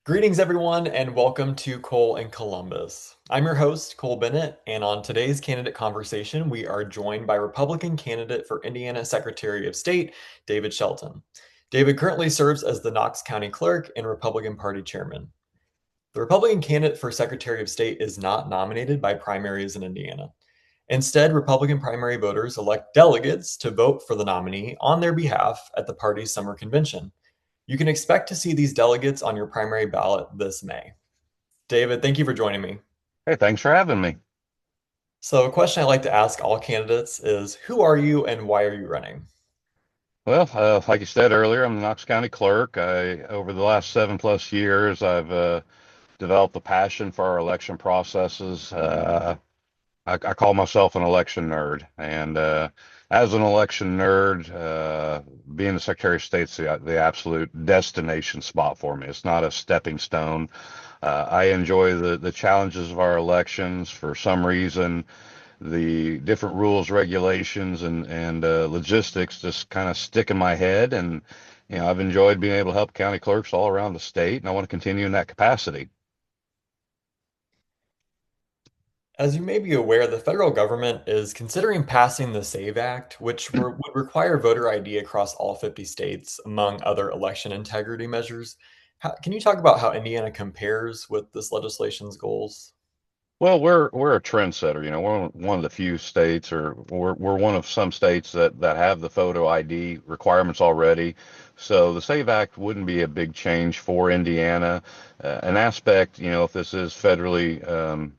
Greetings, everyone, and welcome to Cole and Columbus. I'm your host, Cole Bennett, and on today's candidate conversation, we are joined by Republican candidate for Indiana Secretary of State, David Shelton. David currently serves as the Knox County Clerk and Republican Party Chairman. The Republican candidate for Secretary of State is not nominated by primaries in Indiana. Instead, Republican primary voters elect delegates to vote for the nominee on their behalf at the party's summer convention. You can expect to see these delegates on your primary ballot this May. David, thank you for joining me. Hey, thanks for having me. So, a question I like to ask all candidates is who are you and why are you running? Well, like you said earlier, I'm the Knox County Clerk. Over the last 7+ years, I've developed a passion for our election processes. I call myself an election nerd, and as an election nerd, being the Secretary of State's the absolute destination spot for me. It's not a stepping stone. I enjoy the challenges of our elections. For some reason, the different rules, regulations, and logistics just kind of stick in my head. And I've enjoyed being able to help county clerks all around the state, and I want to continue in that capacity. As you may be aware, the federal government is considering passing the SAVE Act, which would require voter ID across all 50 states, among other election integrity measures. Can you talk about how Indiana compares with this legislation's goals? Well, we're a trendsetter. We're one of the few states, or we're one of some states that have the photo ID requirements already. So the SAVE Act wouldn't be a big change for Indiana. An aspect, if this is federally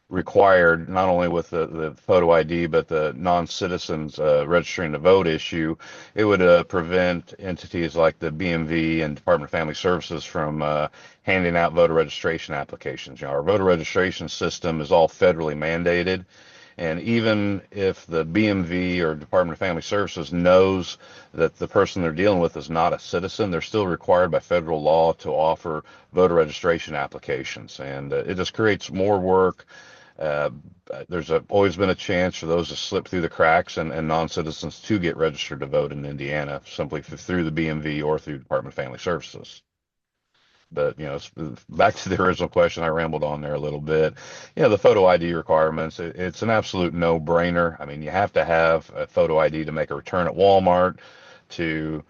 required, not only with the photo ID, but the non-citizens registering to vote issue, it would prevent entities like the BMV and Department of Family Services from handing out voter registration applications. Our voter registration system is all federally mandated. And even if the BMV or Department of Family Services knows that the person they're dealing with is not a citizen, they're still required by federal law to offer voter registration applications. And it just creates more work. uh, always been a chance for those to slip through the cracks and non-citizens to get registered to vote in Indiana simply through the BMV or through Department of Family Services. But back to the original question, I rambled on there a little bit. The photo ID requirements, it's an absolute no-brainer. I mean, you have to have a photo ID to make a return at Walmart, to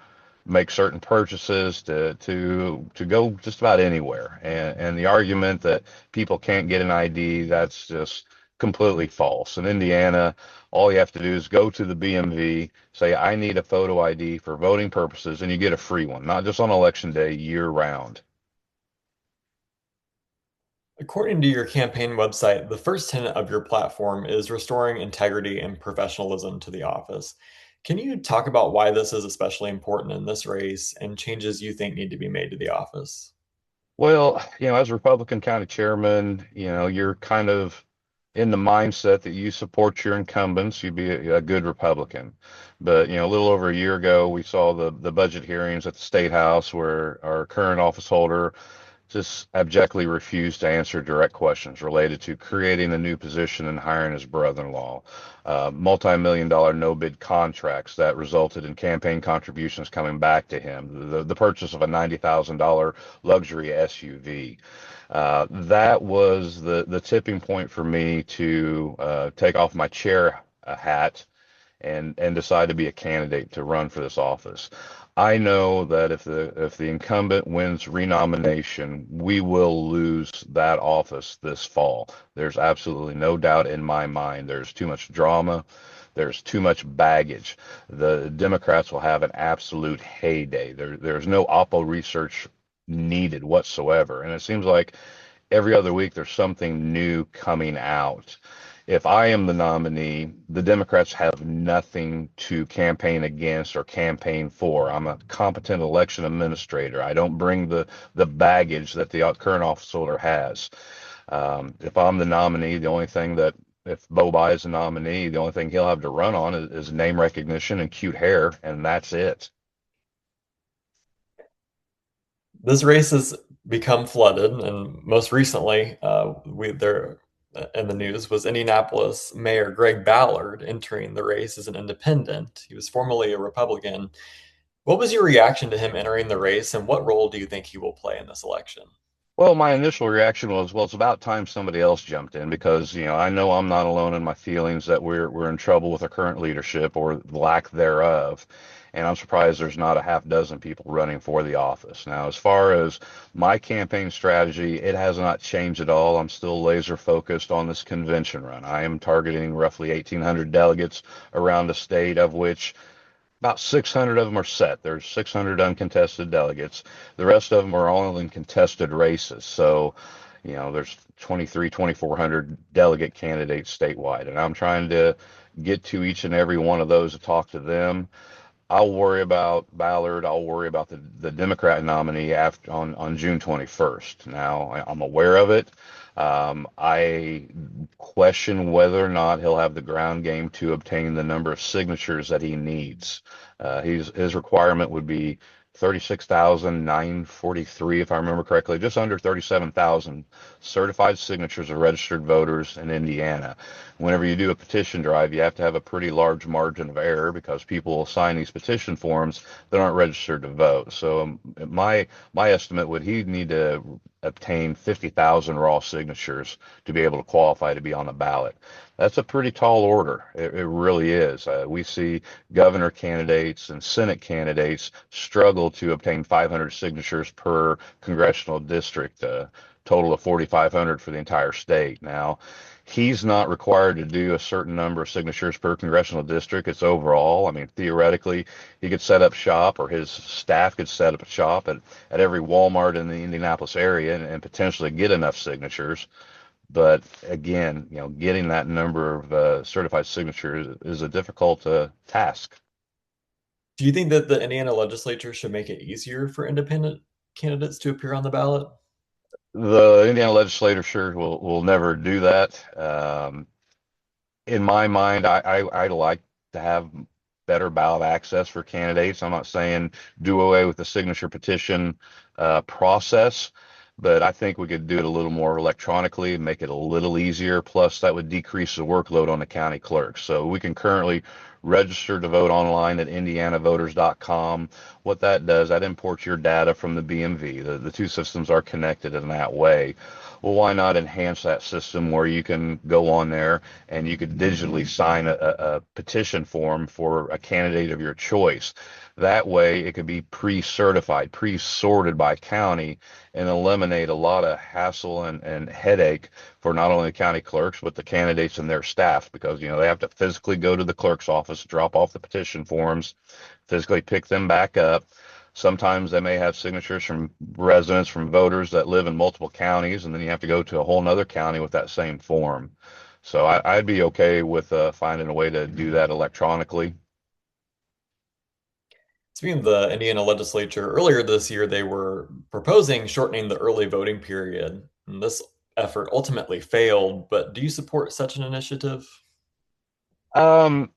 make certain purchases, to go just about anywhere. And the argument that people can't get an ID, that's just completely false. In Indiana, all you have to do is go to the BMV, say, I need a photo ID for voting purposes, and you get a free one, not just on election day, year round. According to your campaign website, the first tenet of your platform is restoring integrity and professionalism to the office. Can you talk about why this is especially important in this race and changes you think need to be made to the office? Well, as Republican County Chairman, you're kind of in the mindset that you support your incumbents, you'd be a good Republican. But, a little over a year ago, we saw the budget hearings at the State House where our current office holder just abjectly refused to answer direct questions related to creating a new position and hiring his brother-in-law, multi-million dollar no-bid contracts that resulted in campaign contributions coming back to him, the purchase of a $90,000 luxury SUV. That was the tipping point for me to take off my chair hat and decide to be a candidate to run for this office. I know that if the incumbent wins renomination, we will lose that office this fall. There's absolutely no doubt in my mind. There's too much drama. There's too much baggage. The Democrats will have an absolute heyday. There's no Oppo research needed whatsoever. And it seems like every other week there's something new coming out. If I am the nominee, the Democrats have nothing to campaign against or campaign for. I'm a competent election administrator. I don't bring the baggage that the current office holder has. If I'm the nominee, the only thing that if Bo Bai is the nominee, the only thing he'll have to run on is name recognition and cute hair, and that's it. This race has become flooded, and most recently, we there in the news was Indianapolis Mayor Greg Ballard entering the race as an independent. He was formerly a Republican. What was your reaction to him entering the race, and what role do you think he will play in this election? Well, my initial reaction was, well, it's about time somebody else jumped in because, I know I'm not alone in my feelings that we're in trouble with our current leadership or lack thereof. And I'm surprised there's not a half dozen people running for the office. Now, as far as my campaign strategy, it has not changed at all. I'm still laser focused on this convention run. I am targeting roughly 1,800 delegates around the state, of which about 600 of them are set. There's 600 uncontested delegates. The rest of them are all in contested races. So, there's 23, 2,400 delegate candidates statewide. And I'm trying to get to each and every one of those to talk to them. I'll worry about Ballard. I'll worry about the Democrat nominee after on June 21st. Now, I'm aware of it. I question whether or not he'll have the ground game to obtain the number of signatures that he needs. His requirement would be 36,943, if I remember correctly, just under 37,000 certified signatures of registered voters in Indiana. Whenever you do a petition drive, you have to have a pretty large margin of error because people will sign these petition forms that aren't registered to vote. So my estimate would he need to obtain 50,000 raw signatures to be able to qualify to be on the ballot. That's a pretty tall order. It really is. We see governor candidates and Senate candidates struggle to obtain 500 signatures per congressional district, total of 4,500 for the entire state. Now, he's not required to do a certain number of signatures per congressional district. It's overall. I mean, theoretically, he could set up shop or his staff could set up a shop at every Walmart in the Indianapolis area and potentially get enough signatures. But again, getting that number of certified signatures is a difficult task. Do you think that the Indiana legislature should make it easier for independent candidates to appear on the ballot? The Indiana legislature will never do that. In my mind, I'd like to have better ballot access for candidates. I'm not saying do away with the signature petition process, but I think we could do it a little more electronically, make it a little easier. Plus, that would decrease the workload on the county clerks. So we can currently register to vote online at indianavoters.com. What that does, that imports your data from the BMV. The two systems are connected in that way. Well, why not enhance that system where you can go on there and you could digitally sign a petition form for a candidate of your choice? That way, it could be pre-certified, pre-sorted by county, and eliminate a lot of hassle and headache for not only the county clerks but the candidates and their staff because they have to physically go to the clerk's office, drop off the petition forms, physically pick them back up. Sometimes they may have signatures from residents, from voters that live in multiple counties, and then you have to go to a whole nother county with that same form. So I'd be okay with finding a way to do that electronically. Speaking of the Indiana legislature, earlier this year they were proposing shortening the early voting period. And this effort ultimately failed, but do you support such an initiative? Um,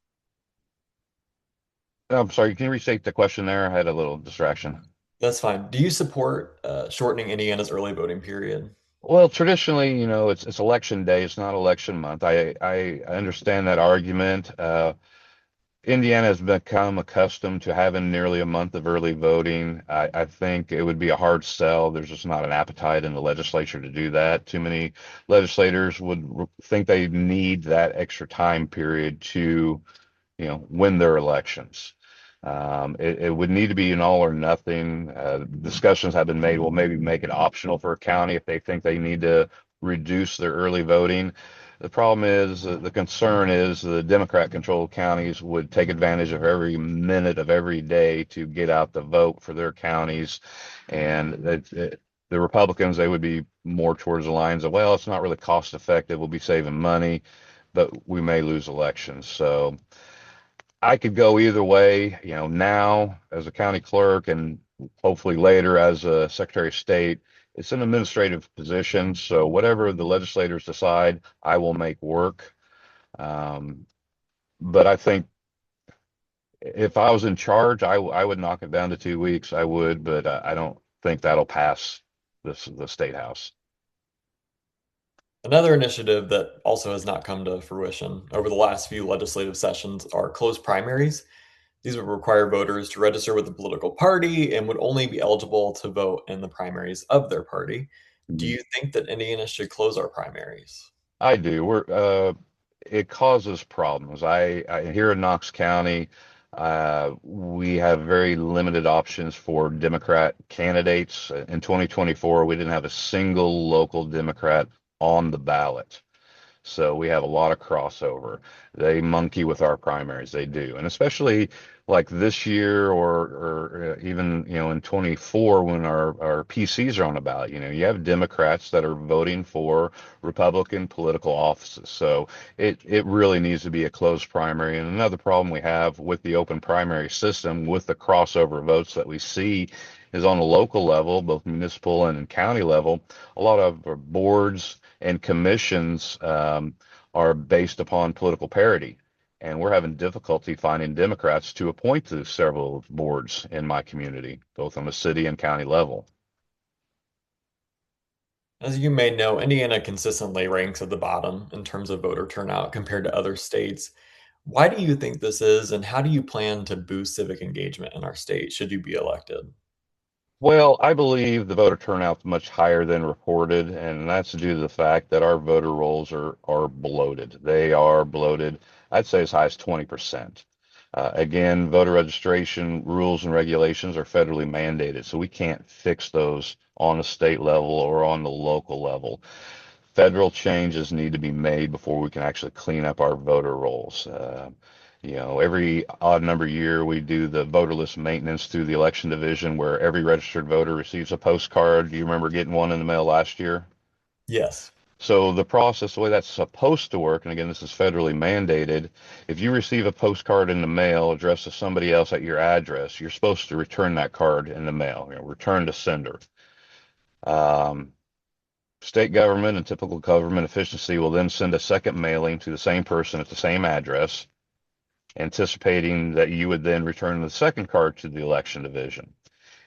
I'm sorry, can you restate the question there? I had a little distraction. That's fine. Do you support shortening Indiana's early voting period? Well, traditionally, it's election day. It's not election month. I understand that argument. Indiana has become accustomed to having nearly a month of early voting. I think it would be a hard sell. There's just not an appetite in the legislature to do that. Too many legislators would think they need that extra time period to win their elections. It would need to be an all or nothing. Discussions have been made. Well, maybe make it optional for a county if they think they need to reduce their early voting. The problem is, the concern is the Democrat-controlled counties would take advantage of every minute of every day to get out the vote for their counties, and the Republicans, they would be more towards the lines of, well, it's not really cost effective. We'll be saving money, but we may lose elections. So I could go either way, now as a county clerk and hopefully later as a secretary of state. It's an administrative position, so whatever the legislators decide, I will make work. Um, but I think if I was in charge, I would knock it down to 2 weeks. I would, but I don't think that'll pass the state house. Another initiative that also has not come to fruition over the last few legislative sessions are closed primaries. These would require voters to register with a political party and would only be eligible to vote in the primaries of their party. Do you think that Indiana should close our primaries? I do. It causes problems. I here in Knox County, we have very limited options for Democrat candidates. In 2024, we didn't have a single local Democrat on the ballot. So we have a lot of crossover. They monkey with our primaries, they do. And especially like this year or even, in 24 when our PCs are on the ballot, you have Democrats that are voting for Republican political offices. So it really needs to be a closed primary. And another problem we have with the open primary system with the crossover votes that we see is on the local level, both municipal and county level, a lot of boards and commissions are based upon political parity. And we're having difficulty finding Democrats to appoint to several boards in my community, both on the city and county level. As you may know, Indiana consistently ranks at the bottom in terms of voter turnout compared to other states. Why do you think this is, and how do you plan to boost civic engagement in our state should you be elected? Well, I believe the voter turnout's much higher than reported, and that's due to the fact that our voter rolls are bloated. They are bloated, I'd say as high as 20%. Again, voter registration rules and regulations are federally mandated, so we can't fix those on the state level or on the local level. Federal changes need to be made before we can actually clean up our voter rolls. Every odd number year we do the voter list maintenance through the election division where every registered voter receives a postcard. Do you remember getting one in the mail last year? Yes. So the process, the way that's supposed to work, and again, this is federally mandated, if you receive a postcard in the mail addressed to somebody else at your address, you're supposed to return that card in the mail, return to sender. Um, State government and typical government efficiency will then send a second mailing to the same person at the same address, anticipating that you would then return the second card to the election division.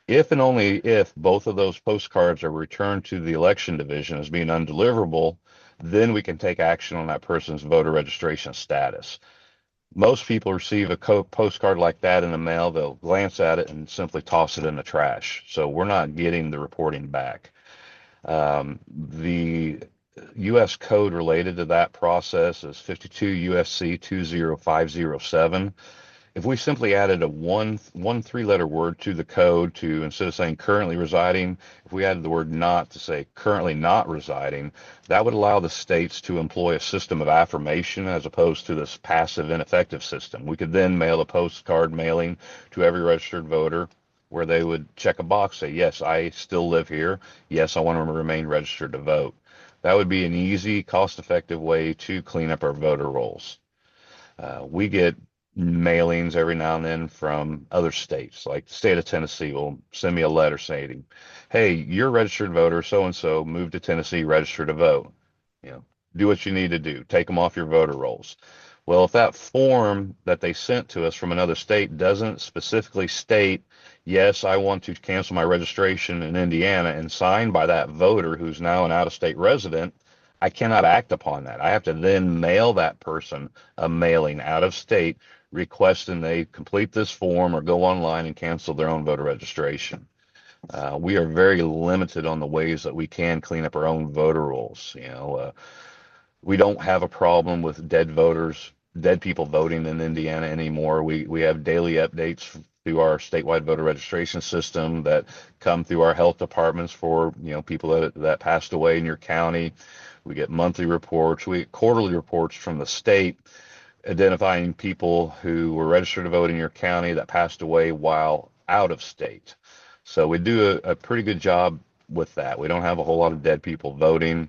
If and only if both of those postcards are returned to the election division as being undeliverable, then we can take action on that person's voter registration status. Most people receive a postcard like that in the mail, they'll glance at it and simply toss it in the trash. So we're not getting the reporting back. The U.S. code related to that process is 52 USC 20507. If we simply added a one three-letter word to the code to instead of saying currently residing, if we added the word not to say currently not residing, that would allow the states to employ a system of affirmation as opposed to this passive ineffective system. We could then mail a postcard mailing to every registered voter where they would check a box, say, yes, I still live here. Yes, I want to remain registered to vote. That would be an easy, cost-effective way to clean up our voter rolls. We get mailings every now and then from other states, like the state of Tennessee will send me a letter saying, hey, you're a registered voter, so and so, move to Tennessee, register to vote. You know, do what you need to do, take them off your voter rolls. Well, if that form that they sent to us from another state doesn't specifically state, yes, I want to cancel my registration in Indiana, and signed by that voter who's now an out of state resident, I cannot act upon that. I have to then mail that person a mailing out of state requesting they complete this form or go online and cancel their own voter registration. We are very limited on the ways that we can clean up our own voter rolls. We don't have a problem with dead people voting in Indiana anymore. We have daily updates through our statewide voter registration system that come through our health departments for people that passed away in your county. We get monthly reports. We get quarterly reports from the state identifying people who were registered to vote in your county that passed away while out of state. So we do a pretty good job with that. We don't have a whole lot of dead people voting.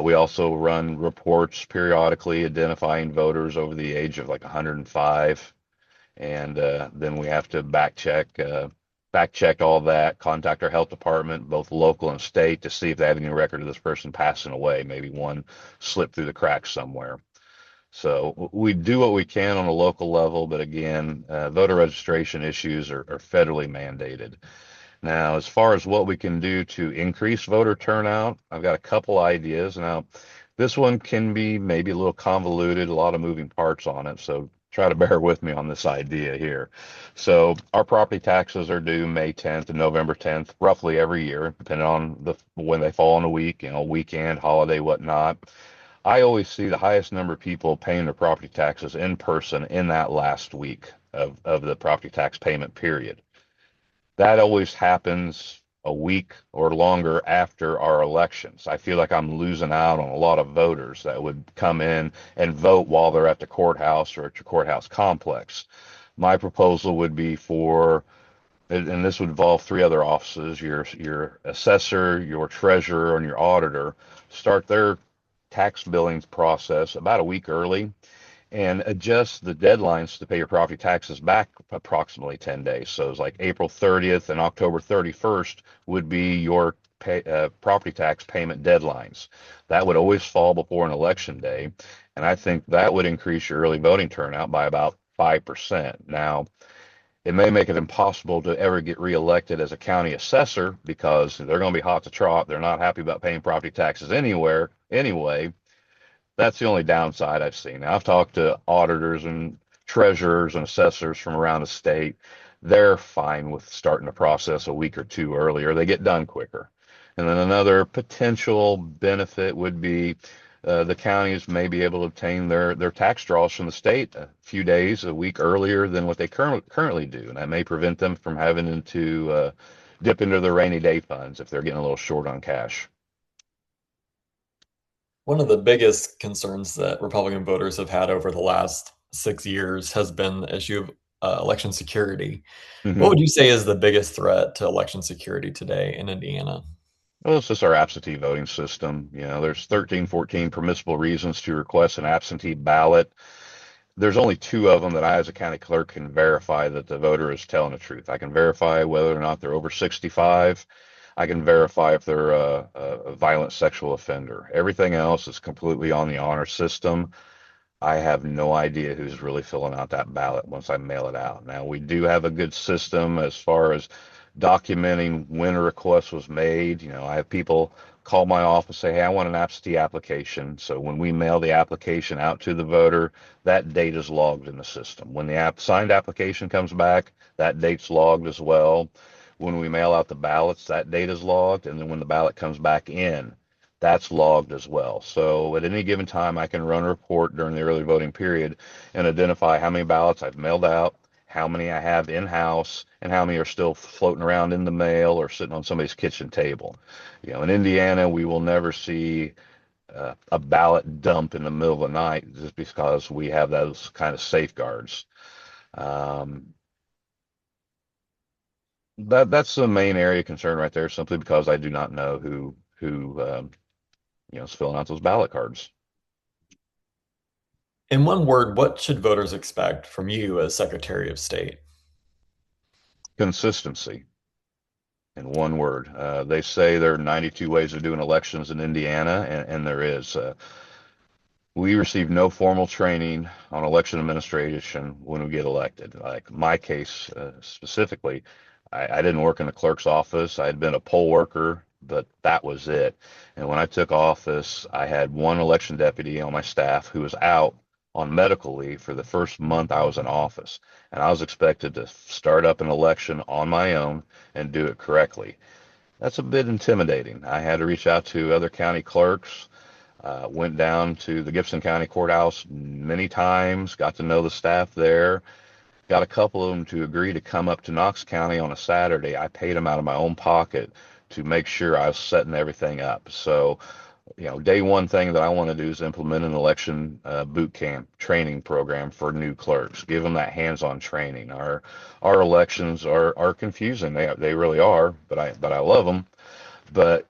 We also run reports periodically identifying voters over the age of like 105, and then we have to back check all that, contact our health department, both local and state, to see if they have any record of this person passing away. Maybe one slipped through the cracks somewhere. So we do what we can on a local level, but again, voter registration issues are federally mandated. Now, as far as what we can do to increase voter turnout, I've got a couple ideas. Now, this one can be maybe a little convoluted, a lot of moving parts on it, so try to bear with me on this idea here. So our property taxes are due May 10th and November 10th, roughly every year, depending on the when they fall on a week, weekend, holiday, whatnot. I always see the highest number of people paying their property taxes in person in that last week of the property tax payment period. That always happens a week or longer after our elections. I feel like I'm losing out on a lot of voters that would come in and vote while they're at the courthouse or at your courthouse complex. My proposal would be for, and this would involve three other offices, your assessor, your treasurer, and your auditor, start their tax billings process about a week early and adjust the deadlines to pay your property taxes back approximately 10 days. So it's like April 30th and October 31st would be your property tax payment deadlines. That would always fall before an election day. And I think that would increase your early voting turnout by about 5%. Now, it may make it impossible to ever get reelected as a county assessor because they're going to be hot to trot. They're not happy about paying property taxes anyway. That's the only downside I've seen. Now, I've talked to auditors and treasurers and assessors from around the state. They're fine with starting the process a week or two earlier. They get done quicker. And then another potential benefit would be the counties may be able to obtain their tax draws from the state a few days, a week earlier than what they currently do. And that may prevent them from having to dip into their rainy day funds if they're getting a little short on cash. One of the biggest concerns that Republican voters have had over the last 6 years has been the issue of election security. What Mm-hmm. would you say is the biggest threat to election security today in Indiana? Well, it's just our absentee voting system. There's 13, 14 permissible reasons to request an absentee ballot. There's only two of them that I, as a county clerk, can verify that the voter is telling the truth. I can verify whether or not they're over 65. I can verify if they're a violent sexual offender. Everything else is completely on the honor system. I have no idea who's really filling out that ballot once I mail it out. Now, we do have a good system as far as documenting when a request was made. I have people call my office, say, hey, I want an absentee application. So when we mail the application out to the voter, that date is logged in the system. When the signed application comes back, that date's logged as well. When we mail out the ballots, that date is logged. And then when the ballot comes back in, that's logged as well. So at any given time, I can run a report during the early voting period and identify how many ballots I've mailed out, how many I have in-house, and how many are still floating around in the mail or sitting on somebody's kitchen table. In Indiana, we will never see a ballot dump in the middle of the night just because we have those kind of safeguards. Um, that's the main area of concern right there, simply because I do not know who is filling out those ballot cards. In one word, what should voters expect from you as Secretary of State? Consistency, in one word. They say there are 92 ways of doing elections in Indiana, and there is. We receive no formal training on election administration when we get elected. Like my case specifically, I didn't work in the clerk's office. I had been a poll worker, but that was it. And when I took office, I had one election deputy on my staff who was out on medical leave for the first month I was in office. And I was expected to start up an election on my own and do it correctly. That's a bit intimidating. I had to reach out to other county clerks. Went down to the Gibson County Courthouse many times, got to know the staff there, got a couple of them to agree to come up to Knox County on a Saturday. I paid them out of my own pocket to make sure I was setting everything up. So, day one thing that I want to do is implement an election boot camp training program for new clerks. Give them that hands-on training. Our elections are confusing. They really are, but I love them. But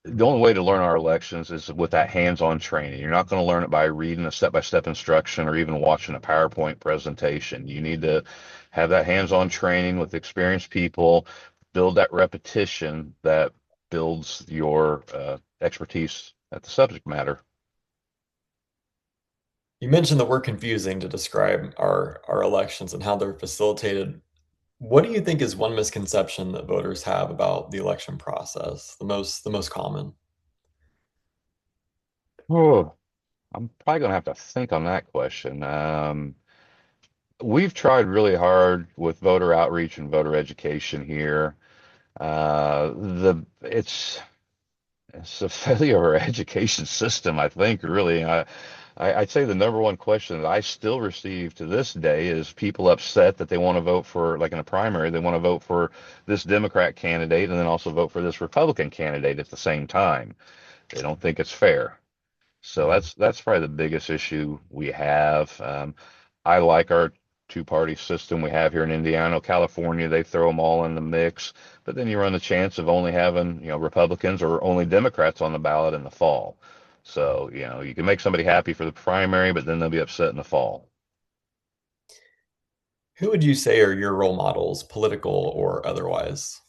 the only way to learn our elections is with that hands-on training. You're not going to learn it by reading a step-by-step instruction or even watching a PowerPoint presentation. You need to have that hands-on training with experienced people, build that repetition that builds your expertise at the subject matter. You mentioned the word confusing to describe our elections and how they're facilitated. What do you think is one misconception that voters have about the election process? The most common. Oh, I'm probably going to have to think on that question. We've tried really hard with voter outreach and voter education here. The it's a failure of our education system, I think, really. I'd say the number one question that I still receive to this day is people upset that they want to vote for, like in a primary, they want to vote for this Democrat candidate and then also vote for this Republican candidate at the same time. They don't think it's fair. So Mhm. that's probably the biggest issue we have. I like our two-party system we have here in Indiana. California, they throw them all in the mix, but then you run the chance of only having, Republicans or only Democrats on the ballot in the fall. So, you can make somebody happy for the primary, but then they'll be upset in the fall. Who would you say are your role models, political or otherwise?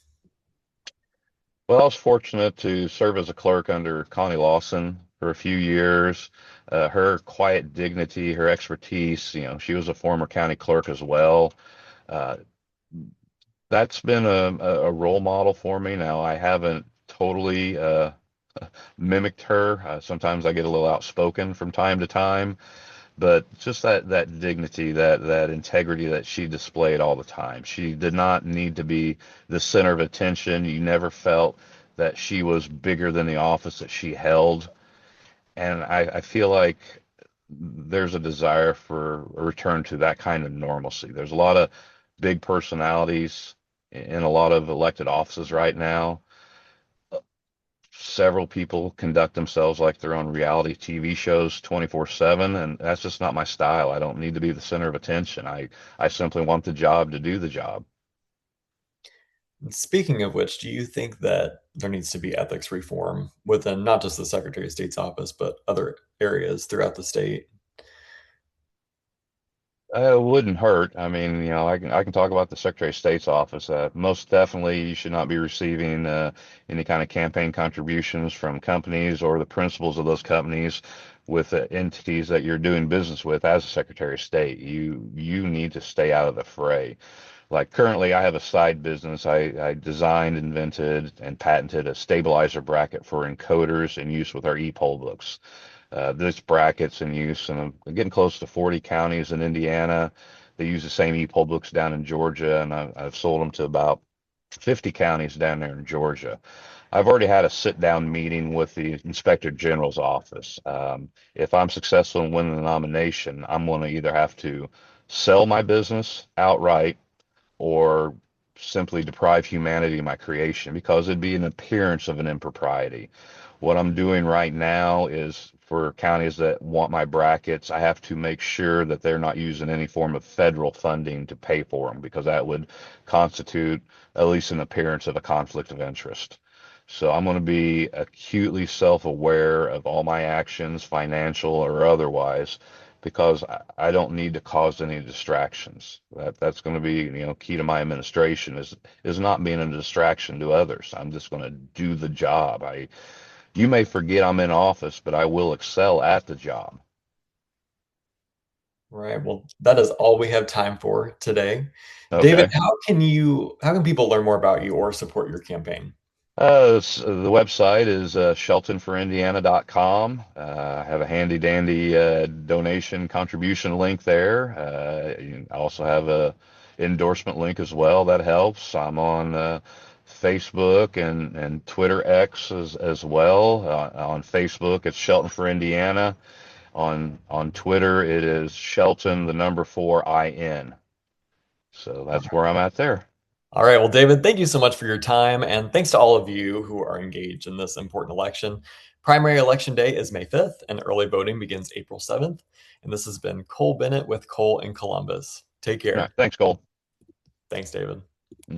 Well, I was fortunate to serve as a clerk under Connie Lawson for a few years. Her quiet dignity, her expertise, she was a former county clerk as well. Uh, that's been a role model for me. Now, I haven't totally mimicked her. Sometimes I get a little outspoken from time to time, but just that dignity, that integrity that she displayed all the time. She did not need to be the center of attention. You never felt that she was bigger than the office that she held. And I feel like there's a desire for a return to that kind of normalcy. There's a lot of big personalities in a lot of elected offices right now. Several people conduct themselves like they're on reality TV shows 24/7, and that's just not my style. I don't need to be the center of attention. I simply want the job to do the job. Speaking of which, do you think that there needs to be ethics reform within not just the Secretary of State's office, but other areas throughout the state? It wouldn't hurt. I mean, I can talk about the Secretary of State's office. Most definitely, you should not be receiving any kind of campaign contributions from companies or the principals of those companies with entities that you're doing business with as a Secretary of State. You need to stay out of the fray. Like currently, I have a side business. I designed, invented, and patented a stabilizer bracket for encoders in use with our e-poll books. This bracket's in use in getting close to 40 counties in Indiana. They use the same e-poll books down in Georgia, and I've sold them to about 50 counties down there in Georgia. I've already had a sit-down meeting with the Inspector General's office. If I'm successful in winning the nomination, I'm going to either have to sell my business outright or simply deprive humanity of my creation because it'd be an appearance of an impropriety. What I'm doing right now is for counties that want my brackets, I have to make sure that they're not using any form of federal funding to pay for them because that would constitute at least an appearance of a conflict of interest. So I'm going to be acutely self-aware of all my actions, financial or otherwise, because I don't need to cause any distractions. That's going to be, key to my administration is not being a distraction to others. I'm just going to do the job. You may forget I'm in office, but I will excel at the job. Right. Well, that is all we have time for today. David, Okay. how can people learn more about you or support your campaign? The website is sheltonforindiana.com. I have a handy dandy donation contribution link there. I also have a endorsement link as well. That helps. I'm on Facebook and Twitter X as well. On Facebook, it's Shelton for Indiana. On Twitter, it is Shelton, the number 4IN. So that's where I'm at there. All right. Well, David, thank you so much for your time. And thanks to all of you who are engaged in this important election. Primary election day is May 5th, and early voting begins April 7th. And this has been Cole Bennett with Cole in Columbus. Take All right. care. Thanks, Cole. Thanks, David.